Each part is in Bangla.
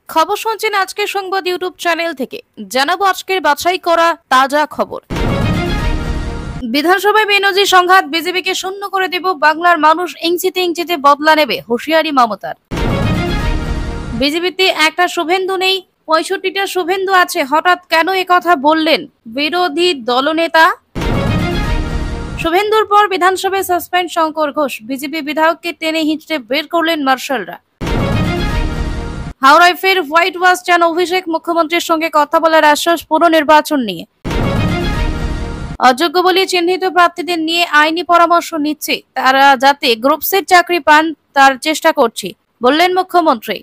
খবর শুনছেন আজকের সংবাদ ইউটিউব চ্যানেল থেকে। জানাবো আজকের বাছাই করা তাজা খবর। বিধানসভায় বেনজি সংঘাত, বিজেপিকে শূন্য করে দেব বাংলার মানুষ, ইঞ্চিতে ইঞ্চিতে বদলা নেবে হুঁশিয়ারি মমতার। বিজেপিতে একটা শুভেন্দু নেই, 65টা শুভেন্দু আছে, হঠাৎ কেন একথা বললেন বিরোধী দলনেতা? শুভেন্দুর পর বিধানসভায় সাসপেন্ড শঙ্কর ঘোষ, বিজেপি বিধায়ককে টেনে হিঁচড়ে বের করলেন মার্শালরা। হাওড়ায় ফের হোয়াইট ওয়াশ চান অভিষেক, মুখ্যমন্ত্রীর সঙ্গে কথা বলার আশ্বাস পুনর্নির্বাচন নিয়ে। অযোগ্য বলে চিহ্নিত প্রার্থীদের নিয়ে আইনি পরামর্শ নিচ্ছে, তারা যাতে গ্রুপ সির চাকরি পান তার চেষ্টা করছি বললেন মুখ্যমন্ত্রী।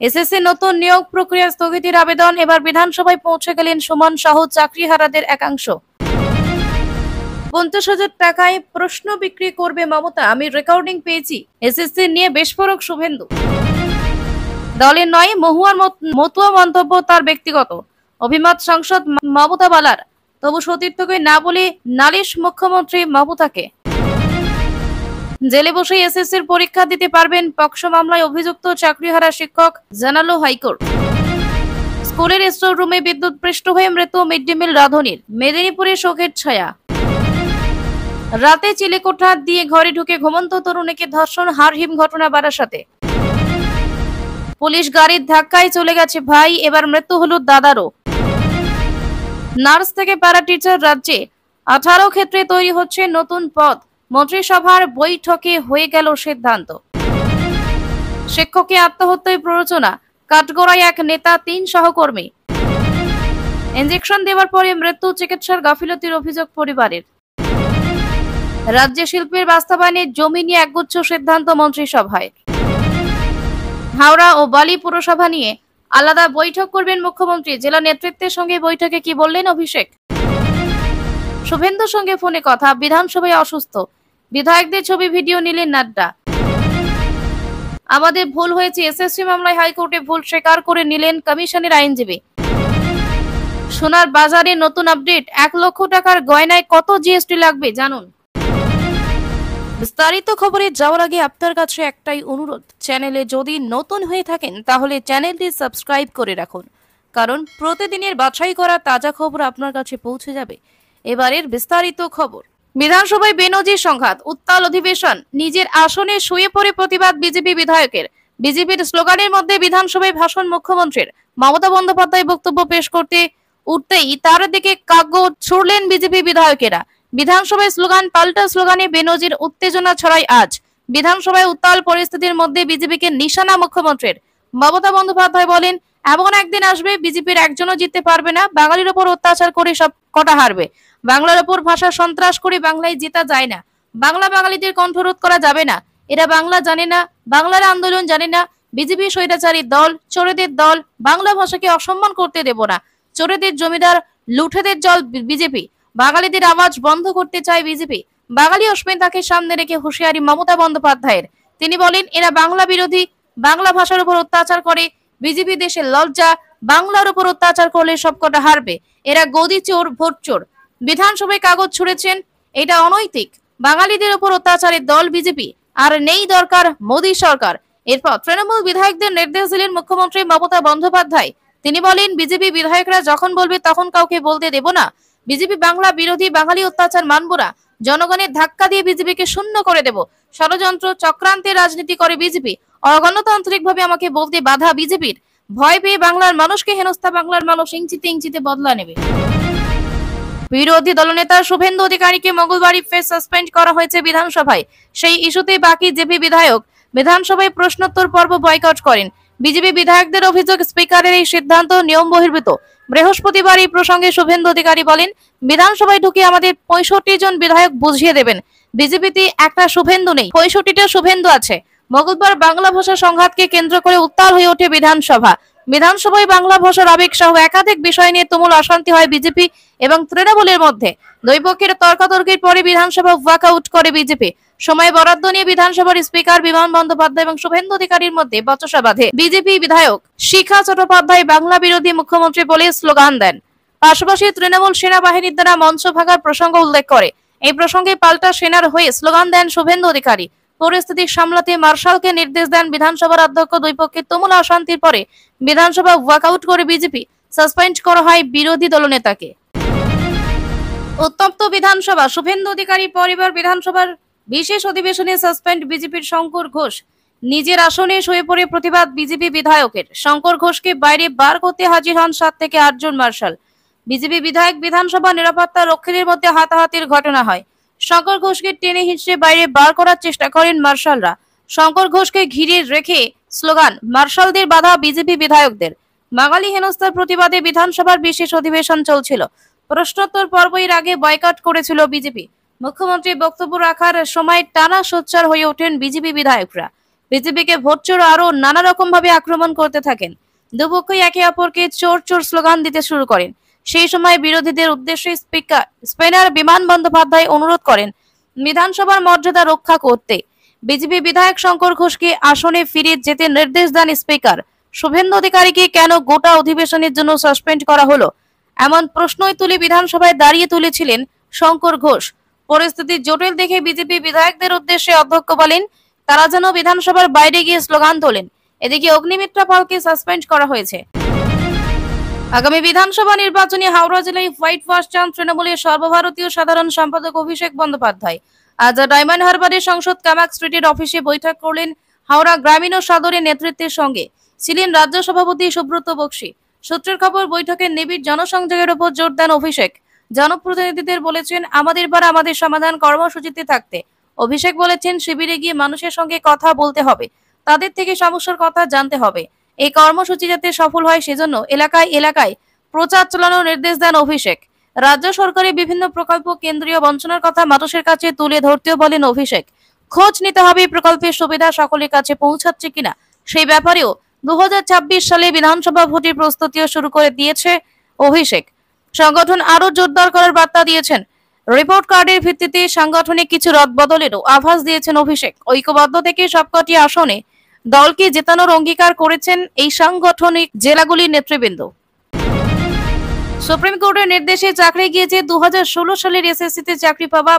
এসএসসি নতুন নিয়োগ প্রক্রিয়া স্থগিতের আবেদন, এবার বিধানসভায় পৌঁছে গেলেন সুমন সহ চাকরিহারাদের একাংশ। 50,000 টাকায় প্রশ্ন বিক্রি করবে মমতা, আমি রেকর্ডিং পেয়েছি, এসএসসি নিয়ে বিস্ফোরক শুভেন্দু। দলের নয়, মহুয়ার মতুয়া মন্তব্য তার ব্যক্তিগত অভিমত সাংসদ মমতা বালার, তবু সতীর্থকে না বলে নালিশ মুখ্যমন্ত্রী মমতাকে। জেলে বসে এসএসসির পরীক্ষা দিতে পারবেন, পক্সো মামলায় অভিযুক্ত চাকরিহারা শিক্ষক, জানালো হাইকোর্ট। স্কুলের স্টোর রুমে বিদ্যুৎ পৃষ্ঠ হয়ে মৃত্যু মিড ডে মিল রাঁধুনির, মেদিনীপুরে শোকের ছায়া। রাতে চিলেকোঠা দিয়ে ঘরে ঢুকে ঘুমন্ত তরুণীকে ধর্ষণ, হারহিম ঘটনা বারাসাতে। পুলিশ গাড়ির ধাক্কায় চলে গেছে ভাই, এবার মৃত্যু হলো দাদারও। নার্স থেকে প্যারা টিচার, রাজ্যে 18 ক্ষেত্রে তৈরি হচ্ছে নতুন পদ, মন্ত্রিসভার বৈঠকে হয়ে গেল সিদ্ধান্ত। শিক্ষককে আত্মহত্যায় প্ররোচনা, কাঠগড়ায় এক নেতা 3 সহকর্মী। ইনজেকশন দেওয়ার পরে মৃত্যু, চিকিৎসার গাফিলতির অভিযোগ পরিবারের। রাজ্যে শিল্পের বাস্তবায়নে জমি নিয়ে একগুচ্ছ সিদ্ধান্ত মন্ত্রিসভায়। হাওড়া ও বালি পুরসভা নিয়ে আলাদা বৈঠক করবেন মুখ্যমন্ত্রী, জেলা নেতৃত্বের সঙ্গে বৈঠকে কি বললেন অভিষেক? শুভেন্দুর সঙ্গে ফোনে কথা, বিধানসভায় অসুস্থ বিধায়কদের ছবি ভিডিও নিলেন নাড্ডা। আমাদের ভুল হয়েছে, এসএসসি মামলায় হাইকোর্টে ভুল স্বীকার করে নিলেন কমিশনের আইনজীবী। সোনার বাজারে নতুন আপডেট, 1 লক্ষ টাকার গয়নায় কত জিএসটি লাগবে জানুন। বিস্তারিত খবরে যাওয়ার আগে আপনার কাছে একটাই অনুরোধ, চ্যানেলে যদি নতুন হয়ে থাকেন তাহলে চ্যানেলটি সাবস্ক্রাইব করে রাখুন, কারণ প্রতিদিনের বাছাই করা তাজা খবর আপনার কাছে পৌঁছে যাবে। এবারের বিস্তারিত খবর। বিধানসভায় বেনজি সংঘাত, উত্তাল অধিবেশন, নিজের আসনে শুয়ে পড়ে প্রতিবাদ বিজেপি বিধায়কের। বিজেপির স্লোগানের মধ্যে বিধানসভায় ভাষণ মুখ্যমন্ত্রীর। মমতা বন্দ্যোপাধ্যায় বক্তব্য পেশ করতে উঠতেই তার দিকে কাগজ ছুড়লেন বিজেপি বিধায়কেরা। বিধানসভায় স্লোগান পাল্টা স্লোগানে বেনজির উত্তেজনা ছড়ায় আজ। বিধানসভায় উত্তাল পরিস্থিতির মধ্যে বিজেপিকে নিশানা মুখ্যমন্ত্রীর। মমতা বন্দ্যোপাধ্যায় বলেন, এমন একদিন আসবে বিজেপির একজনও জিততে পারবে না, বাঙালির উপর অত্যাচার করে সব কটা হারবে। বাংলার উপর ভাষা সন্ত্রাস করে বাংলায় জেতা যায় না, বাংলা বাঙালিদের কণ্ঠরোধ করা যাবে না। এরা বাংলা জানে না, বাংলার আন্দোলন জানে না। বিজেপি স্বৈরাচারী দল, চোরেদের দল, বাংলা ভাষাকে অসম্মান করতে দেব না। চোরেদের জমিদার, লুঠেদের জল বিজেপি। বাঙালিদের আওয়াজ বন্ধ করতে চায় বিজেপি। বাঙালি অস্মিতাকে সামনে রেখে হুঁশিয়ারি মমতা বন্দ্যোপাধ্যায়ের। তিনি বলেন, এরা বাংলা বিরোধী, বাংলা ভাষার উপর অত্যাচার করে। বিজেপি দেশের লজ্জা, বাংলার উপর অত্যাচার করলে সবকটা হারবে। এরা গদি চোর, ভোট চোর। বিধানসভায় কাগজ ছুড়েছেন, এটা অনৈতিক। বাঙালিদের উপর অত্যাচারের দল বিজেপি, আর নেই দরকার মোদী সরকার। এরপর তৃণমূল বিধায়কদের নির্দেশ দিলেন মুখ্যমন্ত্রী মমতা বন্দ্যোপাধ্যায়। তিনি বলেন, বিজেপি বিধায়করা যখন বলবে তখন কাউকে বলতে দেব না। বিজেপি বাংলা বিরোধী, বাঙালি অত্যাচার মানব না। জনগণের ধাক্কা দিয়ে বিজেপিকে শূন্য করে দেব। ষড়যন্ত্র চক্রান্তের রাজনীতি করে বিজেপি। অগণতান্ত্রিক ভাবে আমাকে বলতে বাধা বিজেপির। ভয় পেয়ে বাংলার মানুষকে হেনস্থা, বাংলার মানুষ ইঞ্চিতে ইঞ্চিতে বদলা নেবে। বিরোধী দলনেতা শুভেন্দু অধিকারীকে মঙ্গলবারই ফের সাসপেন্ড করা হয়েছে বিধানসভায়। সেই ইস্যুতে বাকি জেপি বিধায়ক বিধানসভায় প্রশ্নোত্তর পর্ব বয়কট করেন। বিজেপি বিধায়কদের অভিযোগ, স্পিকারের এই সিদ্ধান্ত নিয়ম বহির্ভূত। বৃহস্পতিবার এই প্রসঙ্গে শুভেন্দু অধিকারী বলেন, বিধানসভায় ঢুকে আমাদের 65 জন বিধায়ক বুঝিয়ে দেবেন, বিজেপিতে একটা শুভেন্দু নেই, 65টা শুভেন্দু আছে। মঙ্গলবার বাংলা ভাষা সংঘাতকে কেন্দ্র করে উত্তাল হয়ে ওঠে বিধানসভা। বিধানসভায় বাংলা ভাষার আবেগ সহ একাধিক বিষয় নিয়ে তুমুল অশান্তি হয় বিজেপি এবং তৃণমূলের মধ্যে। দুই পক্ষের তর্কাতর্কির পরে বিধানসভা ওয়াকআউট করে বিজেপি। সময় বরাদ্দ নিয়ে বিধানসভার স্পিকার বিমান বন্দ্যোপাধ্যায় এবং শুভেন্দু অধিকারীর মধ্যে বচসা বাঁধে। বিজেপি বিধায়ক শিখা চট্টোপাধ্যায় বাংলা বিরোধী মুখ্যমন্ত্রী বলে স্লোগান দেন। পাশাপাশি তৃণমূল সেনাবাহিনীর দ্বারা মঞ্চ ভাঙার প্রসঙ্গ উল্লেখ করে। এই প্রসঙ্গে পাল্টা সেনার হয়ে স্লোগান দেন শুভেন্দু অধিকারী। পরিস্থিতি সামলাতে মার্শালকে নির্দেশ দেন বিধানসভার অধ্যক্ষ। দুই পক্ষের তুমুল অশান্তির পরে বিধানসভা ওয়াকআউট করে বিজেপি সাসপেন্ড করা হয় বিরোধী দলনেতাকে। উত্তপ্ত বিধানসভা, শুভেন্দু অধিকারী পরিবার বিধানসভার বিশেষ অধিবেশনে সাসপেন্ড বিজেপির শঙ্কর ঘোষ। নিজের আসনে শুয়ে পড়ে প্রতিবাদ বিজেপি বিধায়কের। শঙ্কর ঘোষকে বাইরে বার করতে হাজির হন 7 থেকে 8 জন মার্শাল। বিজেপি বিধায়ক বিধানসভা নিরাপত্তা রক্ষীদের মধ্যে হাতাহাতির ঘটনা হয়। শঙ্কর ঘোষকে টেনে হিঁচড়ে বাইরে বার করার চেষ্টা করেন মার্শালরা। শঙ্কর ঘোষকে ঘিরে রেখে স্লোগান, মার্শালদের বাধা বিজেপি বিধায়কদের। বাঙালি হেনস্থার প্রতিবাদে বিধানসভার বিশেষ অধিবেশন চলছিল। প্রশ্নোত্তর পর্বের আগে বয়কট করেছিল বিজেপি। মুখ্যমন্ত্রী বক্তব্য রাখার সময় টানা সোচ্চার হয়ে ওঠেন বিজেপি বিধায়করা। বিজেপিকে ভোটচোর আরো নানা রকম ভাবে আক্রমণ করতে থাকেন। দুপক্ষই একে অপরকে চোর চোর স্লোগান দিতে শুরু করেন। সেই সময় বিরোধীদের উদ্দেশ্যে স্পিকার বিমান বন্দ্যোপাধ্যায় অনুরোধ করেন বিধানসভার মর্যাদা রক্ষা করতে। বিজেপি বিধায়ক শঙ্কর ঘোষকে আসনে ফিরে যেতে নির্দেশ দেন স্পিকার। শুভেন্দু অধিকারীকে কেন গোটা অধিবেশনের জন্য সাসপেন্ড করা হলো, এমন প্রশ্নই তুলে বিধানসভায় দাঁড়িয়ে তুলেছিলেন শঙ্কর ঘোষ। পরিস্থিতি জটিল দেখে বিজেপি বিধায়কদের উদ্দেশ্যে অধ্যক্ষ বলেন তারা যেন বিধানসভার বাইরে গিয়ে স্লোগান তোলেন। এদিকে অগ্নিমিত্রা পালকে সাসপেন্ড করা হয়েছে। আগামী বিধানসভা নির্বাচনে হাওড়া জেলায় হোয়াইট ওয়াশ চান তৃণমূলের সর্বভারতীয় সাধারণ সম্পাদক অভিষেক বন্দ্যোপাধ্যায়। আজ ডায়মন্ড হারবারের সংসদ কামাক স্ট্রিটের অফিসে বৈঠক করলেন হাওড়া গ্রামীণ ও সদরের নেতৃত্বের সঙ্গে। ছিলেন রাজ্য সভাপতি সুব্রত বক্সী। সূত্রের খবর, বৈঠকের নিবিড় জনসংযোগের উপর জোর দেন অভিষেক। জনপ্রতিনিধিদের বলেছেন আমাদের বার আমাদের সমাধান কর্মসূচিতে থাকতে। অভিষেক বলেছেন শিবিরে গিয়ে মানুষের সঙ্গে কথা বলতে হবে, তাদের থেকে সমস্যার কথা জানতে হবে। এই কর্মসূচি যাতে সফল হয় সেজন্য এলাকায় এলাকায় প্রচার চালানোর নির্দেশ দেন অভিষেক। রাজ্য সরকারের বিভিন্ন প্রকল্প কেন্দ্রীয় বঞ্চনার কথা মানুষের কাছে তুলে ধরতেও বলেন অভিষেক। খোঁজ নিতে হবে প্রকল্পের সুবিধা সকলের কাছে পৌঁছাচ্ছে কিনা সেই ব্যাপারেও 2026 সালে বিধানসভা ভোটের প্রস্তুতিও শুরু করে দিয়েছে অভিষেক। সংগঠন আরো জোরদার করার বার্তা দিয়েছেন। রিপোর্ট কার্ডের ভিত্তিতে সাংগঠনিক কিছু রদবদলেরও আভাস দিয়েছেন অভিষেক। ঐক্যবদ্ধ থেকে সবকটি আসনে দলকে জেতানোর অঙ্গীকার করেছেন এই সাংগঠনিক জেলাগুলির নেতৃবৃন্দ। সুপ্রিম কোর্টের নির্দেশে চাকরি গিয়েছে 2016 সালের এসএসসিতে চাকরি পাওয়া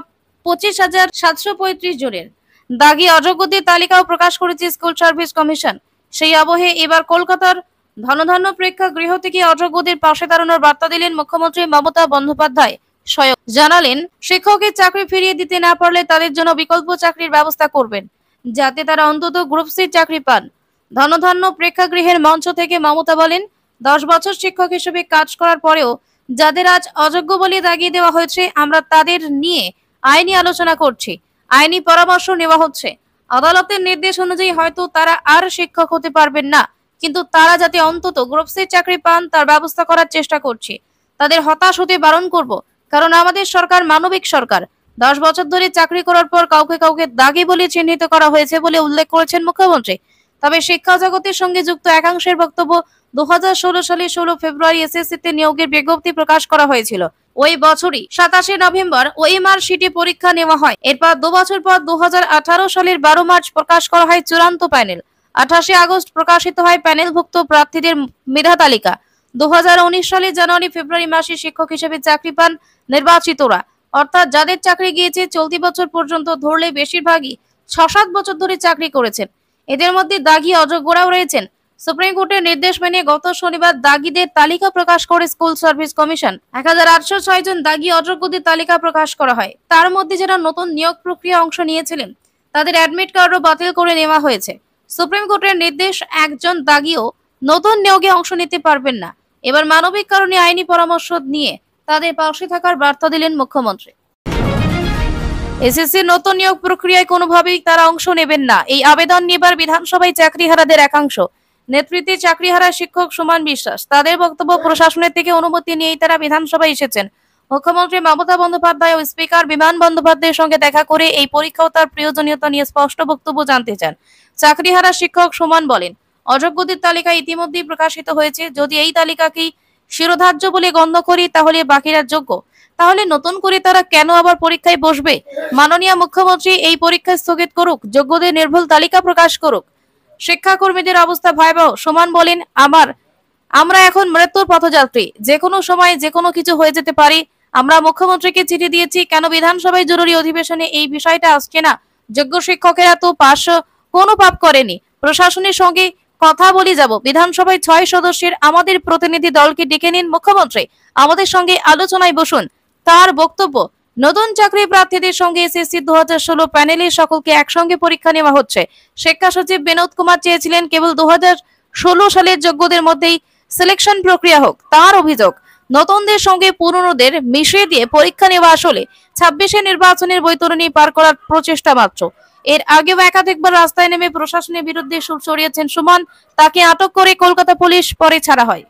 25,735 জনের। দাগি অযোগ্যদের তালিকাও প্রকাশ করেছে স্কুল সার্ভিস কমিশন। সেই আবহে এবার কলকাতার ধনধান্য প্রেক্ষাগৃহ থেকে অযোগ্যদের পাশে দাঁড়ানোর বার্তা দিলেন মুখ্যমন্ত্রী মমতা বন্দ্যোপাধ্যায়। স্বয়ং জানালেন শিক্ষকের চাকরি ফিরিয়ে দিতে না পারলে তাদের জন্য বিকল্প চাকরির ব্যবস্থা করবেন, যাতে তারা অন্তত গ্রুপ সি চাকরি পান। ধনধান্য প্রেক্ষাগৃহের মঞ্চ থেকে মমতা বলেন 10 বছর শিক্ষক হিসেবে কাজ করার পরেও যাদের আজ অযোগ্য বলে দাগিয়ে দেওয়া হয়েছে, আমরা তাদের নিয়ে আইনি আলোচনা করছি, আইনি পরামর্শ নেওয়া হচ্ছে। আদালতের নির্দেশ অনুযায়ী হয়তো তারা আর শিক্ষক হতে পারবেন না, কিন্তু তারা যাতে অন্তত গ্রুপ সি চাকরি পান তার ব্যবস্থা করার চেষ্টা করছি। তাদের হতাশ হতে বারণ করব, কারণ আমাদের সরকার মানবিক সরকার। 10 বছর ধরে চাকরি করার পর কাউকে কাউকে দাগি বলে চিহ্নিত করা হয়েছে বলে উল্লেখ করেছেন মুখ্যমন্ত্রী। তবে শিক্ষা জগতের সঙ্গে যুক্ত একাংশের বক্তব্য 2016 সালের 16 ফেব্রুয়ারি এসএসসিতে নিয়োগের বিজ্ঞপ্তি প্রকাশ করা হয়েছিল। ওই বছরই 27 নভেম্বর ওএমআর শিটে পরীক্ষা নেওয়া হয়। এরপর 2 বছর পর 2018 সালের 12 মার্চ প্রকাশ করা হয় চূড়ান্ত প্যানেল। 28 আগস্ট প্রকাশিত হয় প্যানেলভুক্ত প্রার্থীদের মেধা তালিকা। 2019 সালের জানুয়ারি ফেব্রুয়ারি মাসে শিক্ষক হিসেবে চাকরি পান নির্বাচিতরা, অর্থাৎ যাদের চাকরি গিয়েছে চলতি বছর পর্যন্ত ধরলে বেশিরভাগই 6-7 বছর ধরে চাকরি করেছেন। এদের মধ্যে দাগি অযোগ্যরাও রয়েছেন। সুপ্রিম কোর্টের নির্দেশ মেনে গত শনিবার দাগিদের তালিকা প্রকাশ করে স্কুল সার্ভিস কমিশন। 1806 জন দাগি অযোগ্যদের তালিকা প্রকাশ করা হয়। তার মধ্যে যারা নতুন নিয়োগ প্রক্রিয়া অংশ নিয়েছিলেন তাদের অ্যাডমিট কার্ডও বাতিল করে নেওয়া হয়েছে। সুপ্রিম কোর্টের নির্দেশ, একজন দাগিও নতুন নিয়োগে অংশ নিতে পারবেন না। এবার মানবিক কারণে আইনি পরামর্শ নিয়ে তাদের পাশে থাকার বার্তা দিলেন মুখ্যমন্ত্রী। এসএসসির নতুন নিয়োগ প্রক্রিয়ায় কোনোভাবেই তারা অংশ নেবেন না, এই আবেদন নিবার বিধানসভায় চাকরিহারাদের একাংশ। নেতৃত্বে চাকরিহারা শিক্ষক সুমন বিশ্বাস। তাদের বক্তব্য, প্রশাসনের থেকে অনুমতি নিয়েই তারা বিধানসভায় এসেছেন। মুখ্যমন্ত্রী মমতা বন্দ্যোপাধ্যায় ও স্পিকার বিমান বন্দ্যোপাধ্যায়ের সঙ্গে দেখা করে এই পরীক্ষা ও তার প্রয়োজনীয়তা নিয়ে স্পষ্ট বক্তব্য জানতে চান। চাকরিহারা শিক্ষক সুমন বলেন, অযোগ্যদের তালিকা ইতিমধ্যেই প্রকাশিত হয়েছে। যদি এই তালিকাকেই শিরোধার্য বলে গণ্য করি তাহলে বাকিরা যোগ্য, তাহলে নতুন করে তারা কেন আবার পরীক্ষায় বসবে? মাননীয় মুখ্যমন্ত্রী এই পরীক্ষা স্থগিত করুক, যোগ্যদের নির্ভুল তালিকা প্রকাশ করুক। শিক্ষাকর্মীদের অবস্থা ভয়াবহ। সুমন বলেন, আমরা এখন মৃত্যুর পথযাত্রী, যে কোনো সময় যে কোনো কিছু হয়ে যেতে পারি। আমরা মুখ্যমন্ত্রীকে চিঠি দিয়েছি, কেন বিধানসভায় জরুরি অধিবেশনে এই বিষয়টা আসছে না যোগ্য শিক্ষকেরা তো পাশ কোনো পাপ করেনি। প্রশাসনের সঙ্গে কথা বলে যাব। বিধানসভায় 6 সদস্যের আমাদের প্রতিনিধি দলকে ডেকে নিন মুখ্যমন্ত্রী, আমাদের সঙ্গে আলোচনায় বসুন। তার বক্তব্য, নতুন চাকরি প্রার্থীদের সঙ্গে এসএসসি 2016 প্যানেলের সকলকে একসঙ্গে পরীক্ষা নেওয়া হচ্ছে। শিক্ষা সচিব বিনোদ কুমার চেয়েছিলেন কেবল 2016 সালের যোগ্যদের মধ্যেই সিলেকশন প্রক্রিয়া হোক। তার অভিযোগ, নতুনদের সঙ্গে পুরনোদের মিশিয়ে দিয়ে পরীক্ষা নেওয়া আসলে 26 নির্বাচনের বৈতরণী পার করার প্রচেষ্টা মাত্র। এর আগেও একাধিকবার রাস্তায় নেমে প্রশাসনের বিরুদ্ধে সুর চড়িয়েছেন সুমন। তাকে আটক করে কলকাতা পুলিশ পরে ছাড়া হয়।